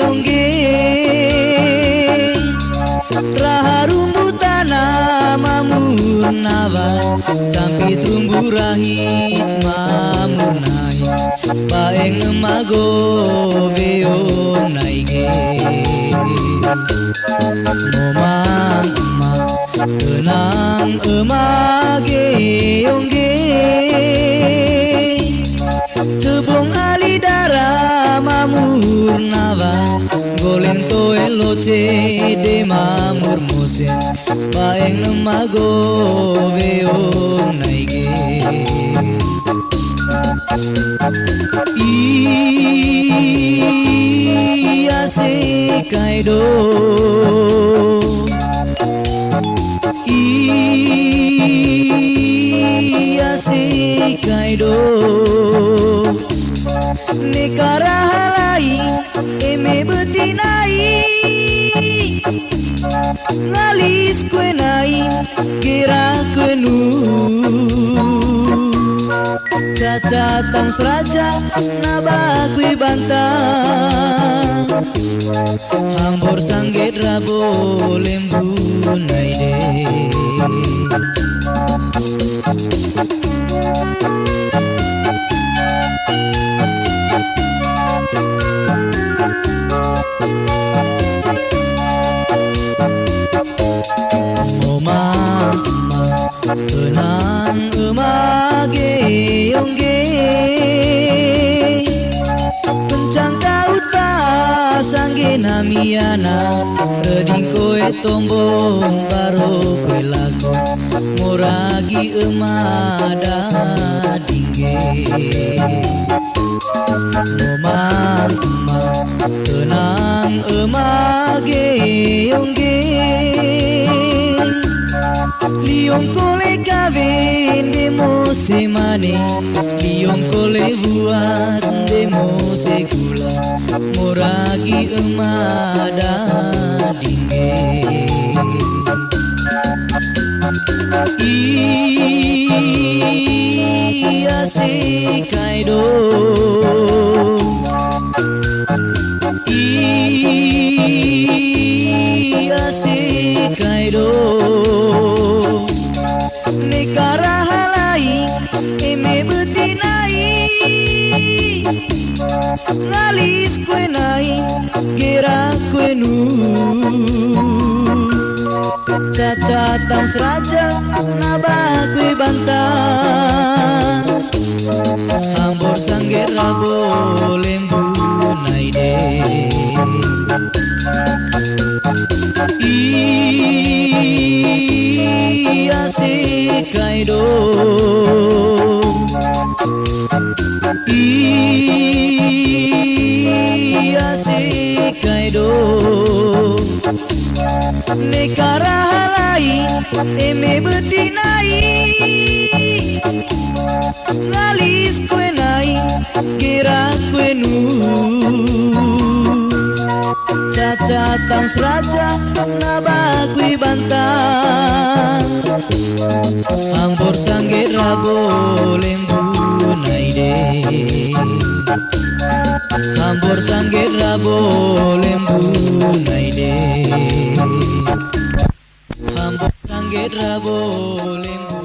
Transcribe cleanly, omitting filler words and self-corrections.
ongge raharumbutan mamur nawa campit rumbu rahit mamur nai paeng mago beon naige momang ma tenang emage ongge cebong ali dara mamur nawa goleng toe loce de mamur mosen paeng mago beon naige iya se kaido iya se kaido nekara halai eme betinai ngalis kue nai kira kenu cacatang seraja nabakui bantang hambor sanggit rabo lembu naide tenang emage ongge kencang kauta sangge namiana reding koe tombong baro koe lago moragi emada dingge nomang tenang emage ongge liong kole kavin demo semane liong kole buat demo segula moragi emada dingge iya se kaido iya se kaido nekara halai eme betinai ngalis kue nai kira kue nu cacatang seraja nabakui bantang hambor sangger rabo lembu naide iya se kaido iya se kaido nekara halai eme betinai ngalis kue nai kira kue nu cacatang seraja nabakui bantang hambor sanggit rabo lembu naide hambor sanggit rabo lembu naide hambor sanggit rabo lembu